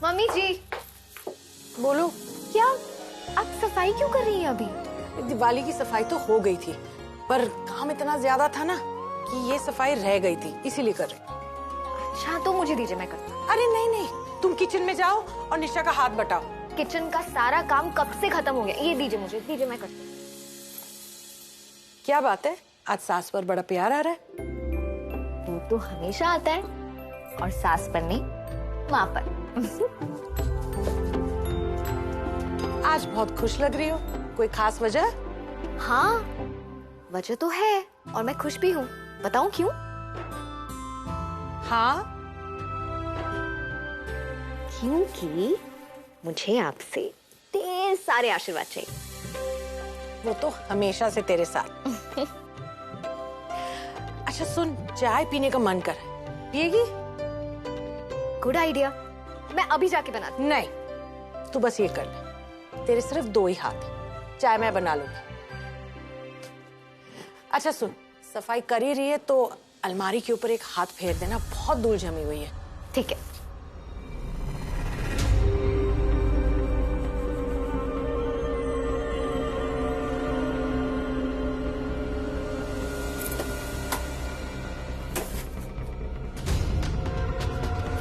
Mummy जी। बोलो। क्या आप सफाई क्यों कर रही हैं अभी? दिवाली की सफाई तो हो गई थी, पर काम इतना ज्यादा था ना कि ये सफाई रह गई थी, इसीलिए कर रही। अच्छा तो मुझे दीजिए, मैं करती हूँ। अरे नहीं नहीं, तुम किचन में जाओ और निशा का हाथ बटाओ। किचन का सारा काम कब से खत्म हो गया। ये दीजिए मुझे, दीजिए मैं करती हूँ। क्या बात है, आज सास पर बड़ा प्यार आ रहा है? वो तो हमेशा आता है, और सास पर नहीं, माँ पर। आज बहुत खुश लग रही हो, कोई खास वजह? हाँ वजह तो है, और मैं खुश भी हूँ। बताऊँ क्यों? हाँ, क्योंकि मुझे आपसे ढेर सारे आशीर्वाद चाहिए। वो तो हमेशा से तेरे साथ। अच्छा सुन, चाय पीने का मन कर रहा है, पिएगी? गुड आइडिया, मैं अभी जाके बनाती हूँ। नहीं, तू बस ये कर ले, तेरे सिर्फ 2 ही हाथ हैं, चाय मैं बना लूंगी। अच्छा सुन, सफाई कर ही रही है तो अलमारी के ऊपर एक हाथ फेर देना, बहुत धूल जमी हुई है। ठीक है।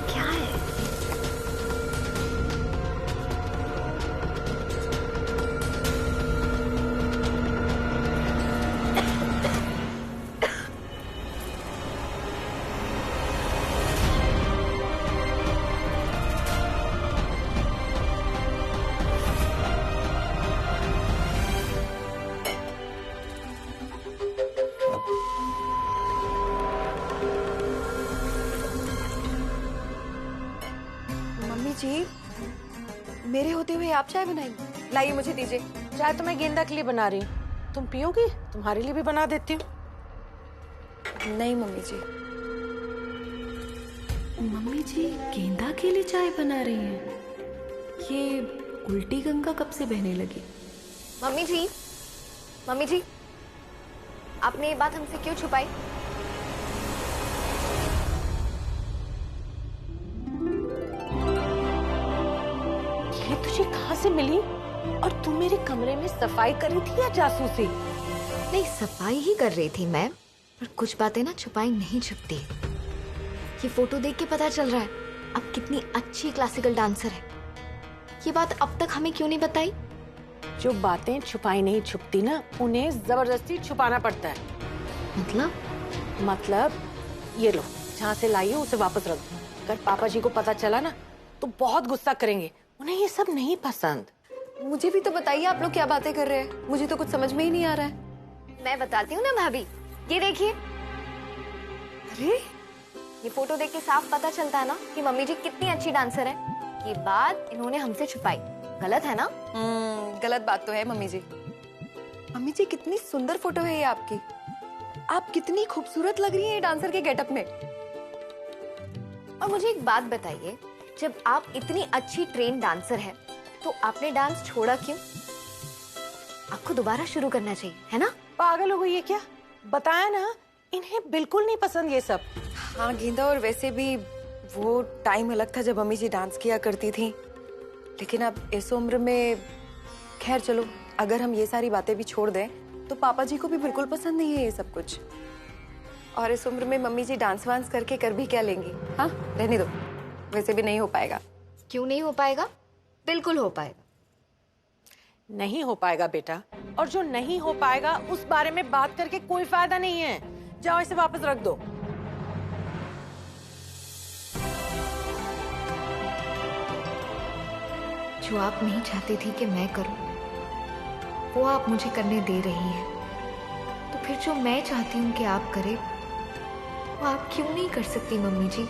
क्या है? मम्मी जी, मेरे होते हुए आप चाय बनाएंगी? लाइए मुझे दीजिए। चाय तो मैं गेंदा के लिए बना रही हूँ, तुम पियोगी? तुम्हारे लिए भी बना देती हूँ। नहीं मम्मी जी। मम्मी जी गेंदा के लिए चाय बना रही हैं? ये उल्टी गंगा कब से बहने लगी? मम्मी जी, आपने ये बात हमसे क्यों छुपाई? ये तुझे कहाँ से मिली? और तू मेरे कमरे में सफाई कर रही थी या जासूसी? नहीं, सफाई ही कर रही थी मैं, पर कुछ बातें ना छुपाई नहीं छुपती। ये फोटो देख के पता चल रहा है अब कितनी अच्छी क्लासिकल डांसर है। ये बात अब तक हमें क्यों नहीं बताई? जो बातें छुपाई नहीं छुपती ना, उन्हें जबरदस्ती छुपाना पड़ता है। मतलब ये लो, जहाँ से लाई हो उसे वापस रख दो। अगर पापा जी को पता चला ना तो बहुत गुस्सा करेंगे, उन्हें ये सब नहीं पसंद। मुझे भी तो बताइए, आप लोग क्या बातें कर रहे हैं? मुझे तो कुछ समझ में ही नहीं आ रहा है। मैं बताती हूँ ना भाभी, ये देखिए। अरे ये फोटो देख के साफ पता चलता है ना कि मम्मी जी कितनी अच्छी डांसर है। ये बात इन्होंने हमसे छुपाई, गलत है ना? गलत बात तो है मम्मी जी। मम्मी जी कितनी सुंदर फोटो है ये आपकी। आप कितनी खूबसूरत लग रही हैं ये डांसर के गेटअप में। और मुझे एक बात बताइए, जब आप इतनी अच्छी ट्रेन डांसर हैं, तो आपने डांस छोड़ा क्यों? आपको दोबारा शुरू करना चाहिए, है ना? पागल हो गई है क्या? बताया ना, इन्हें बिल्कुल नहीं पसंद ये सब। हाँ गेंदा, और वैसे भी वो टाइम अलग था जब मम्मी जी डांस किया करती थी, लेकिन अब इस उम्र में, खैर चलो, अगर हम ये सारी बातें भी छोड़ दें तो पापा जी को भी बिल्कुल पसंद नहीं है ये सब कुछ। और इस उम्र में मम्मी जी डांस वांस करके कर भी क्या लेंगी? हाँ रहने दो, वैसे भी नहीं हो पाएगा। क्यों नहीं हो पाएगा? बिल्कुल हो पाएगा। नहीं हो पाएगा बेटा, और जो नहीं हो पाएगा उस बारे में बात करके कोई फायदा नहीं है। जाओ इसे वापस रख दो। जो आप नहीं चाहती थी कि मैं करूं, वो आप मुझे करने दे रही हैं। तो फिर जो मैं चाहती हूँ कि आप करें, वो आप क्यों नहीं कर सकती मम्मी जी?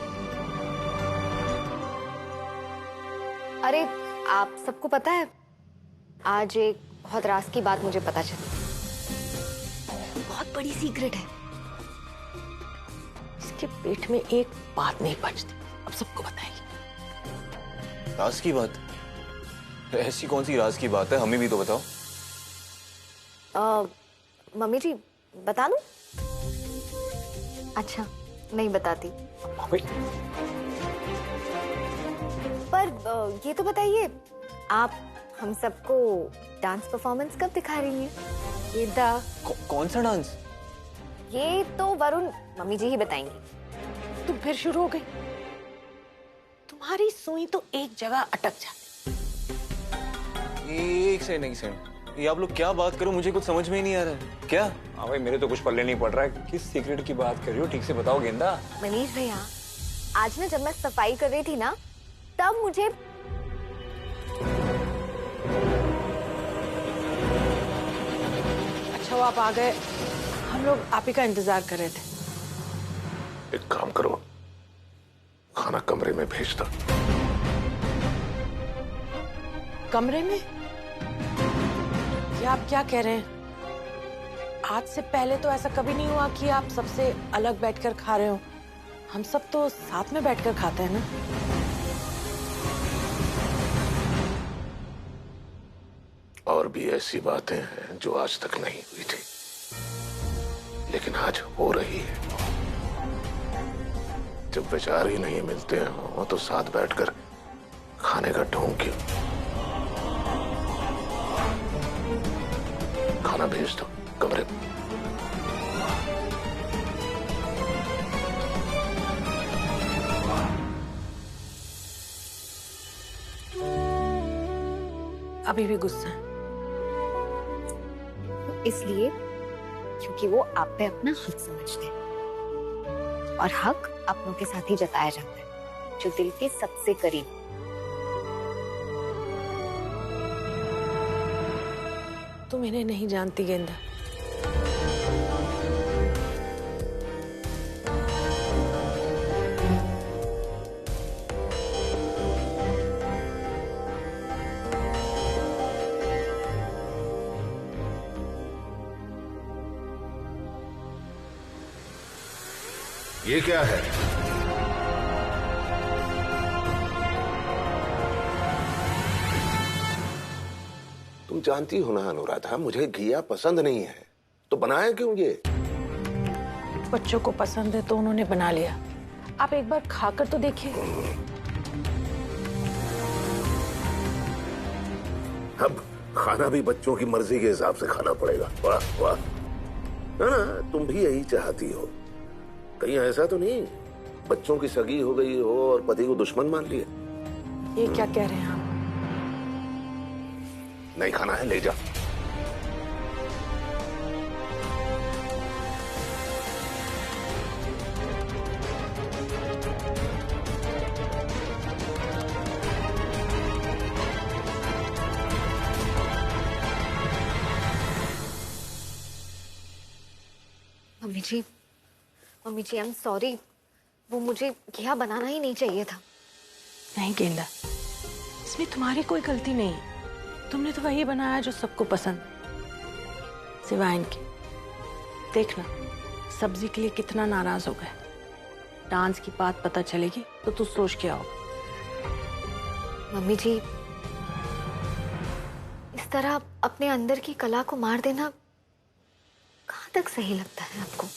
अरे आप सबको पता है, आज एक बहुत राज की बात मुझे पता चली। बहुत बड़ी सीक्रेट है। इसके पेट में एक बात नहीं बचती, अब सबको बताएगी। राज की बात? ऐसी कौन सी राज की बात है, हमें भी तो बताओ। मम्मी जी बता दूं? अच्छा नहीं बताती। पर ये तो बताइए, आप हम सबको डांस परफॉर्मेंस कब दिखा रही हैं? गेंदा, कौन सा डांस? ये तो वरुण मम्मी जी ही बताएंगी। तुम फिर शुरू हो गई। तुम्हारी सुई तो एक जगह अटक जाती। एक सेकंड, ये आप लोग क्या बात करो, मुझे कुछ समझ में ही नहीं आ रहा है। क्या? हाँ भाई, मेरे तो कुछ पल्ले नहीं पड़ रहा है। किस सीक्रेट की बात कर रही हो? ठीक से बताओ गेंदा। मनीष भैया, आज ना जब मैं सफाई कर रही थी ना, तब मुझे अच्छा वो आप आ गए, हम लोग आप ही का इंतजार कर रहे थे। एक काम करो, खाना कमरे में भेज दो। कमरे में? ये आप क्या कह रहे हैं? आज से पहले तो ऐसा कभी नहीं हुआ कि आप सबसे अलग बैठकर खा रहे हो। हम सब तो साथ में बैठकर खाते हैं ना। और भी ऐसी बातें हैं जो आज तक नहीं हुई थी, लेकिन आज हो रही है। जब विचार ही नहीं मिलते हो तो साथ बैठकर खाने का ढोंग क्यों? खाना भेज दो कमरे में। अभी भी गुस्सा है? इसलिए क्योंकि वो आप पे अपना हक समझते हैं, और हक अपनों के साथ ही जताया जाता है, जो दिल के सबसे करीब। तुम इन्हें नहीं जानती गेंदा। ये क्या है? तुम जानती हो ना अनुराधा, मुझे घिया पसंद नहीं है, तो बनाया क्यों ये? बच्चों को पसंद है तो उन्होंने बना लिया। आप एक बार खाकर तो देखिए। अब खाना भी बच्चों की मर्जी के हिसाब से खाना पड़ेगा। वाह वाह, है ना? तुम भी यही चाहती हो। कहीं ऐसा तो नहीं बच्चों की सगी हो गई हो और पति को दुश्मन मान लिया? ये क्या कह रहे हैं आप? नहीं खाना है, ले जा। Mummy ji I am sorry, वो मुझे घिया बनाना ही नहीं चाहिए था। नहीं गेंदा, इसमें तुम्हारी कोई गलती नहीं है। तुमने तो वही बनाया जो सबको पसंद, सिवाय इनके। देखना सब्जी के लिए कितना नाराज हो गए। डांस की बात पता चलेगी तो तू सोच के आओ। मम्मी जी, इस तरह अपने अंदर की कला को मार देना कहाँ तक सही लगता है आपको?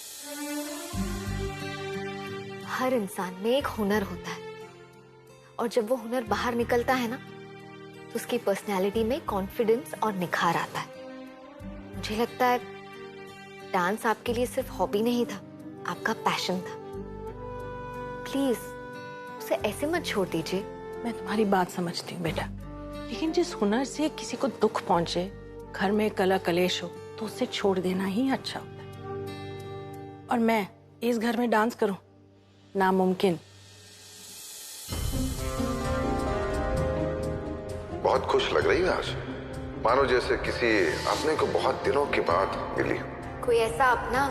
हर इंसान में एक हुनर होता है, और जब वो हुनर बाहर निकलता है ना, तो उसकी पर्सनैलिटी में कॉन्फिडेंस और निखार आता है। मुझे लगता है डांस आपके लिए सिर्फ हॉबी नहीं था, आपका पैशन था। प्लीज उसे ऐसे मत छोड़ दीजिए। मैं तुम्हारी बात समझती हूँ बेटा, लेकिन जिस हुनर से किसी को दुख पहुंचे, घर में कला कलेश हो, तो उसे छोड़ देना ही अच्छा होता है। और मैं इस घर में डांस करूं, नामुमकिन। बहुत खुश लग रही है आज, मानो जैसे किसी अपने को बहुत दिनों के बाद मिली। कोई ऐसा अपना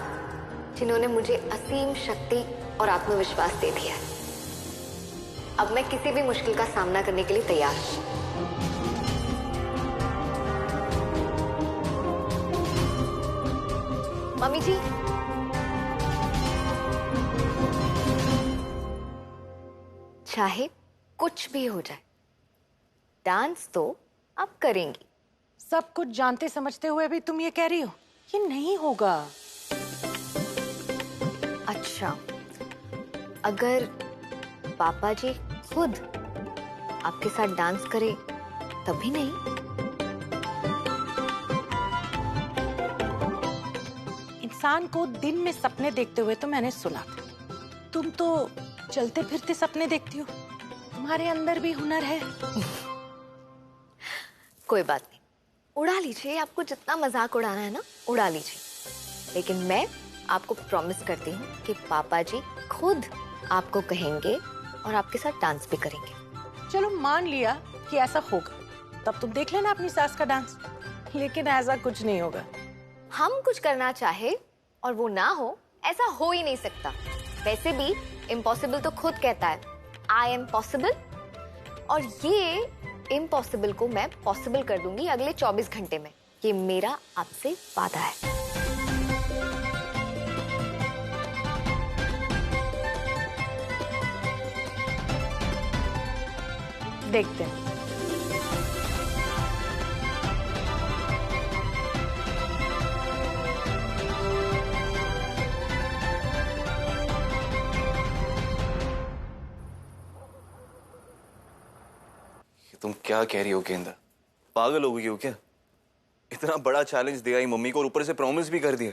जिन्होंने मुझे असीम शक्ति और आत्मविश्वास दे दिया है। अब मैं किसी भी मुश्किल का सामना करने के लिए तैयार हूं। मम्मी जी, चाहे कुछ भी हो जाए, डांस तो आप करेंगी। सब कुछ जानते समझते हुए भी तुम ये कह रही हो? ये नहीं होगा। अच्छा, अगर पापा जी खुद आपके साथ डांस करे तभी नहीं। इंसान को दिन में सपने देखते हुए तो मैंने सुना था, तुम तो चलते फिरते सपने देखती हो, तुम्हारे अंदर भी हुनर है। कोई बात नहीं, उड़ा लीजिए, आपको जितना मजाक उड़ाना है ना उड़ा लीजिए, लेकिन मैं आपको प्रॉमिस करती हूँ कि पापा जी खुद आपको कहेंगे और आपके साथ डांस भी करेंगे। चलो मान लिया कि ऐसा होगा, तब तुम देख लेना अपनी सास का डांस, लेकिन ऐसा कुछ नहीं होगा। हम कुछ करना चाहे और वो ना हो, ऐसा हो ही नहीं सकता। वैसे भी इम्पॉसिबल तो खुद कहता है आई एम पॉसिबल, और ये इम्पॉसिबल को मैं पॉसिबल कर दूंगी अगले 24 घंटे में। ये मेरा आपसे वादा है। देखते हैं। तुम क्या कह रही हो गेंदा? पागल हो गई हो क्या? इतना बड़ा चैलेंज दिया ही मम्मी को और ऊपर से प्रॉमिस भी कर दिया।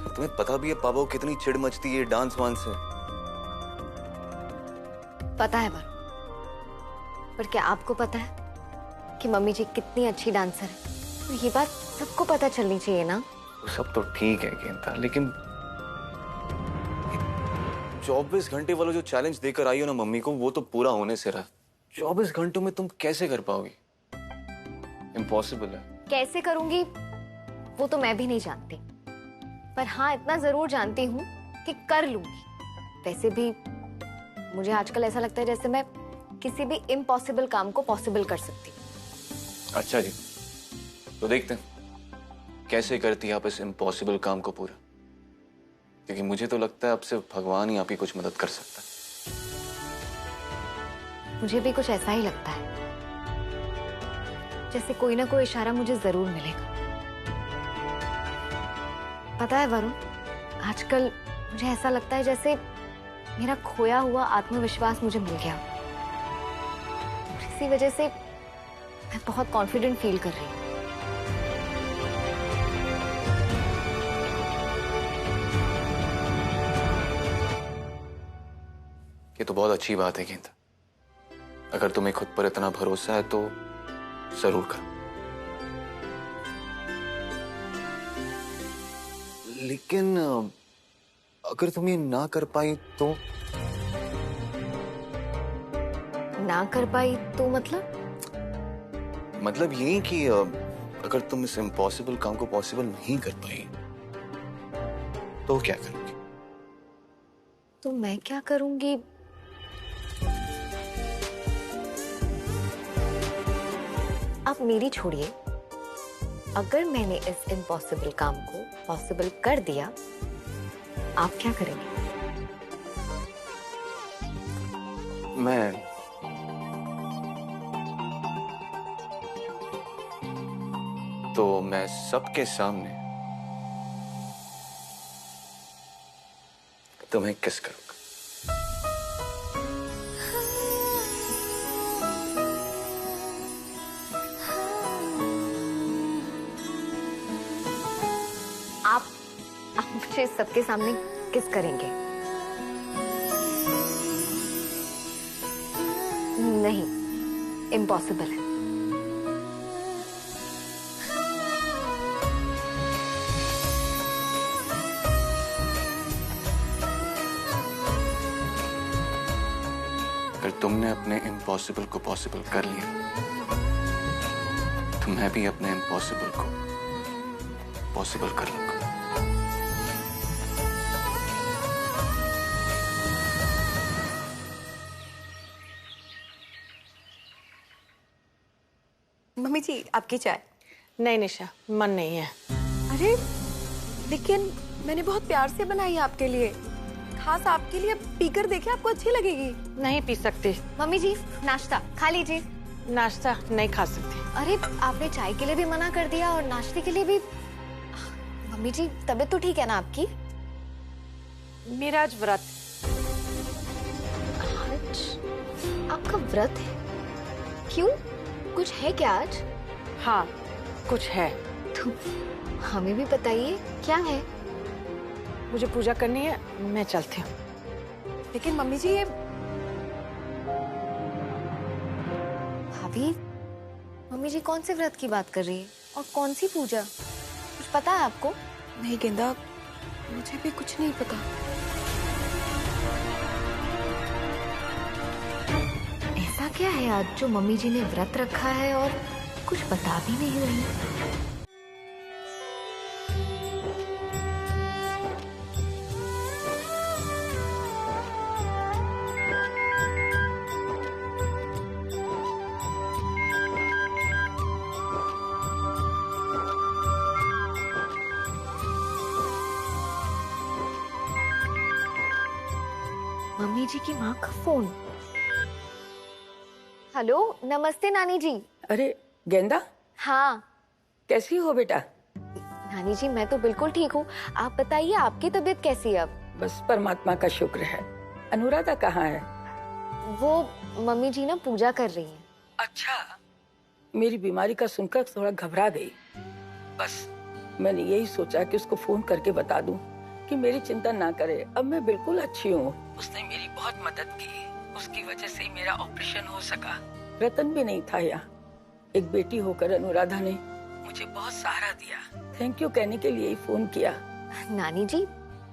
तुम्हें पता भी है पापा को कितनी चिढ़ मचती है डांस वांस से। पता है पर क्या आपको पता है कि मम्मी जी कितनी अच्छी डांसर है? तो ये बात सबको पता चलनी चाहिए ना। सब तो ठीक है गेंदा, लेकिन 24 घंटे वाला जो चैलेंज देकर आई हो ना मम्मी को, वो तो पूरा होने से रहा। 24 घंटों में तुम कैसे कर पाओगी? इम्पॉसिबल है। कैसे करूंगी वो तो मैं भी नहीं जानती, पर हाँ इतना जरूर जानती हूँ कि कर लूंगी। वैसे भी मुझे आजकल ऐसा लगता है जैसे मैं किसी भी इम्पॉसिबल काम को पॉसिबल कर सकती हूँ। अच्छा जी, तो देखते हैं कैसे करती है आप इस इम्पॉसिबल काम को पूरा, क्योंकि मुझे तो लगता है अब सिर्फ भगवान ही आपकी कुछ मदद कर सकता है। मुझे भी कुछ ऐसा ही लगता है, जैसे कोई ना कोई इशारा मुझे जरूर मिलेगा। पता है वरुण, आजकल मुझे ऐसा लगता है जैसे मेरा खोया हुआ आत्मविश्वास मुझे मिल गया। इसी वजह से मैं बहुत कॉन्फिडेंट फील कर रही हूँ। ये तो बहुत अच्छी बात है गेंदा। अगर तुम्हें खुद पर इतना भरोसा है तो जरूर करो। लेकिन अगर तुम ये ना कर पाई तो? ना कर पाई तो मतलब ये कि अगर तुम इस इम्पॉसिबल काम को पॉसिबल नहीं कर पाई तो क्या करोगी? तो मैं क्या करूंगी? आप मेरी छोड़िए, अगर मैंने इस इम्पॉसिबल काम को पॉसिबल कर दिया, आप क्या करेंगे? मैं सबके सामने तुम्हें किस करूंगा। आप मुझे सबके सामने किस करेंगे? नहीं, इम्पॉसिबल है। अगर तुमने अपने इम्पॉसिबल को पॉसिबल कर लिया तो मैं भी अपने इम्पॉसिबल को पॉसिबल कर लूंगा। मम्मी जी आपकी चाय। नहीं निशा, मन नहीं है। अरे लेकिन मैंने बहुत प्यार से बनाई है आपके लिए, खास आपके लिए। पीकर देखिए, आपको अच्छी लगेगी। नहीं पी सकती। मम्मी जी नाश्ता खा लीजिए। नाश्ता नहीं खा सकती। अरे आपने चाय के लिए भी मना कर दिया और नाश्ते के लिए भी। मम्मी जी तबीयत तो ठीक है ना आपकी? मेरा आज व्रत। आज आपका व्रत है? क्यों? कुछ है क्या आज? हाँ, कुछ है। तो हमें भी बताइए, क्या है? मुझे पूजा करनी है, मैं चलती हूँ। लेकिन मम्मी जी ये भाभी, मम्मी जी कौन से व्रत की बात कर रही है और कौन सी पूजा? कुछ पता है आपको? नहीं गेंदा, मुझे भी कुछ नहीं पता। ऐसा क्या है आज जो मम्मी जी ने व्रत रखा है और कुछ बता भी नहीं रही? मम्मी जी की माँ का फोन। हेलो, नमस्ते नानी जी। अरे गेंदा, हाँ कैसी हो बेटा? नानी जी, मैं तो बिल्कुल ठीक हूँ। आप बताइए, आपकी तबीयत कैसी है अब? बस परमात्मा का शुक्र है। अनुराधा कहाँ है? वो मम्मी जी ना पूजा कर रही हैं। अच्छा, मेरी बीमारी का सुनकर थोड़ा घबरा गई। बस मैंने यही सोचा कि उसको फोन करके बता दूं कि मेरी चिंता ना करे, अब मैं बिल्कुल अच्छी हूँ। उसने मेरी बहुत मदद की, उसकी वजह से ही मेरा ऑपरेशन हो सका। रतन भी नहीं था यहाँ। एक बेटी होकर अनुराधा ने मुझे बहुत सहारा दिया। थैंक यू कहने के लिए ही फोन किया। नानी जी,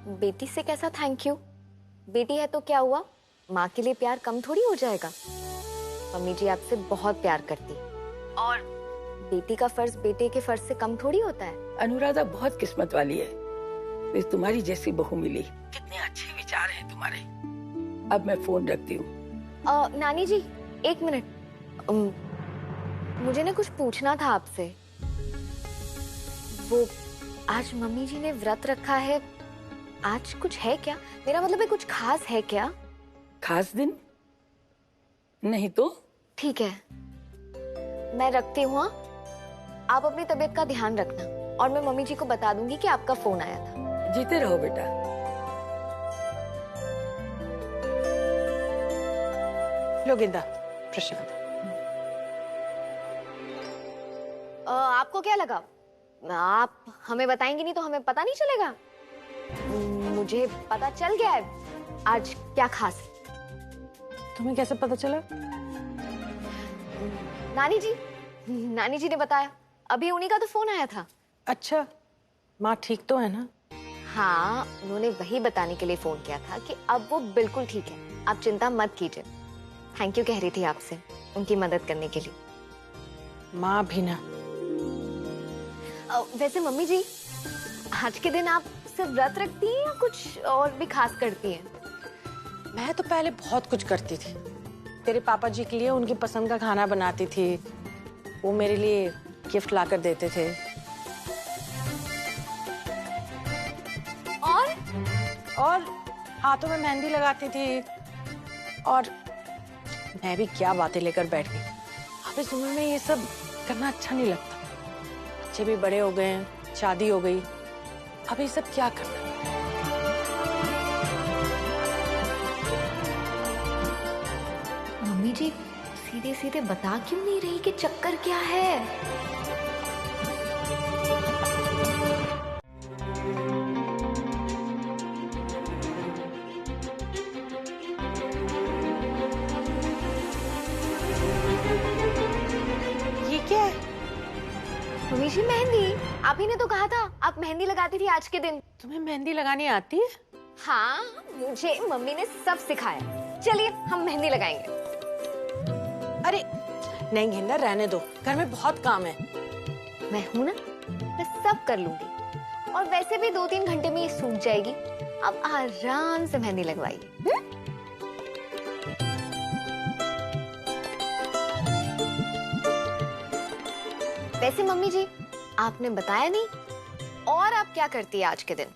बेटी से कैसा थैंक यू? बेटी है तो क्या हुआ, माँ के लिए प्यार कम थोड़ी हो जाएगा। मम्मी जी आपसे बहुत प्यार करती और बेटी का फर्ज बेटे के फर्ज से कम थोड़ी होता है। अनुराधा बहुत किस्मत वाली है, मुझे तुम्हारी जैसी बहू मिली। कितने अच्छे विचार हैं तुम्हारे। अब मैं फोन रखती हूँ। नानी जी, एक मिनट। मुझे ना कुछ पूछना था आपसे। वो आज मम्मी जी ने व्रत रखा है, आज कुछ है क्या? मेरा मतलब है कुछ खास है क्या? खास दिन नहीं तो? ठीक है, मैं रखती हूँ। हाँ? आप अपनी तबीयत का ध्यान रखना और मैं मम्मी जी को बता दूंगी कि आपका फोन आया था। जीते रहो बेटा। लो गेंदा, प्रसाद। आपको क्या लगा, आप हमें बताएंगी नहीं तो हमें पता नहीं चलेगा? मुझे पता चल गया है आज क्या खास है। तुम्हें कैसे पता चला? नानी जी ने बताया। अभी उन्हीं का तो फोन आया था। अच्छा, माँ ठीक तो है ना? हाँ, उन्होंने वही बताने के लिए फोन किया था कि अब वो बिल्कुल ठीक है, आप चिंता मत कीजिए। थैंक यू कह रही थी आपसे उनकी मदद करने के लिए। माँ भी ना। वैसे मम्मी जी, आज के दिन आप सिर्फ व्रत रखती हैं या कुछ और भी खास करती हैं? मैं तो पहले बहुत कुछ करती थी। तेरे पापा जी के लिए उनकी पसंद का खाना बनाती थी, वो मेरे लिए गिफ्ट लाकर देते थे। और हाथों में मेहंदी लगाती थी। और मैं भी क्या बातें लेकर बैठ गई। अब इस उम्र में ये सब करना अच्छा नहीं लगता। बच्चे भी बड़े हो गए, शादी हो गई, अब ये सब क्या करना। मम्मी जी सीधे सीधे बता क्यों नहीं रही कि चक्कर क्या है? ये क्या है? मम्मी जी, मेहंदी। आप ही ने तो कहा था आप मेहंदी लगाती थी आज के दिन। तुम्हें मेहंदी लगानी आती है? हाँ, मुझे मम्मी ने सब सिखाया। चलिए हम मेहंदी लगाएंगे। अरे नहीं गेंदा, रहने दो, घर में बहुत काम है। मैं हूं ना, मैं सब कर लूंगी। और वैसे भी 2-3 घंटे में ये सूख जाएगी। अब आराम से मेहंदी लगवाइए। वैसे मम्मी जी, आपने बताया नहीं, और आप क्या करती है आज के दिन?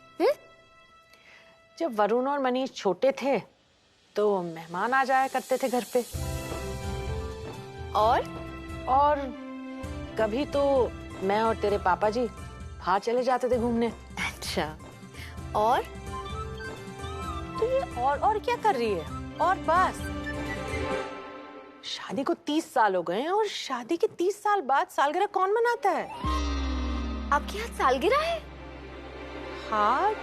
जब वरुण और मनीष छोटे थे तो मेहमान आ जाया करते थे घर पे। और कभी तो मैं और तेरे पापा जी बाहर चले जाते थे घूमने। अच्छा, और तो ये और क्या कर रही है? और बस शादी को 30 साल हो गए हैं और शादी के 30 साल बाद सालगिरह कौन मनाता है? आपके यहाँ सालगिरह है? हाँ,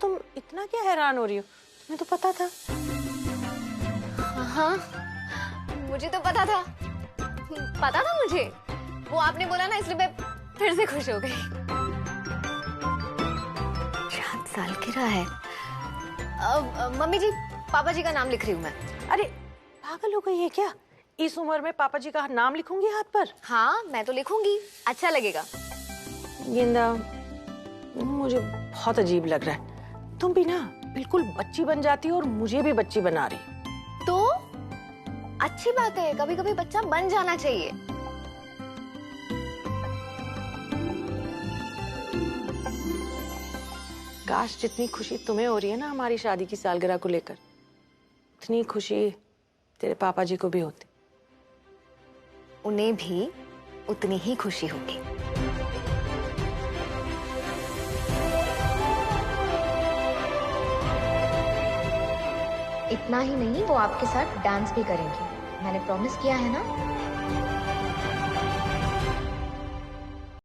तुम इतना क्या हैरान हो रही हो? तुम्हें तो पता था। हाँ, मुझे तो पता था मुझे। वो आपने बोला ना, इसलिए मैं फिर से खुश हो गई। शायद सालगिरह है। मम्मी जी, पापा जी का नाम लिख रही हूँ मैं। अरे पागल हो गई है क्या? इस उम्र में पापा जी का नाम लिखूंगी हाथ पर? हाँ, मैं तो लिखूंगी, अच्छा लगेगा। गेंदा, मुझे बहुत अजीब लग रहा है। तुम भी ना बिल्कुल बच्ची बन जाती हो और मुझे भी बच्ची बना रही। तो अच्छी बात है, कभी कभी बच्चा बन जाना चाहिए। काश जितनी खुशी तुम्हें हो रही है ना हमारी शादी की सालगिरह को लेकर, उतनी खुशी तेरे पापा जी को भी होती। उन्हें भी उतनी ही खुशी होगी। इतना ही नहीं, वो आपके साथ डांस भी करेंगी। मैंने प्रॉमिस किया है ना।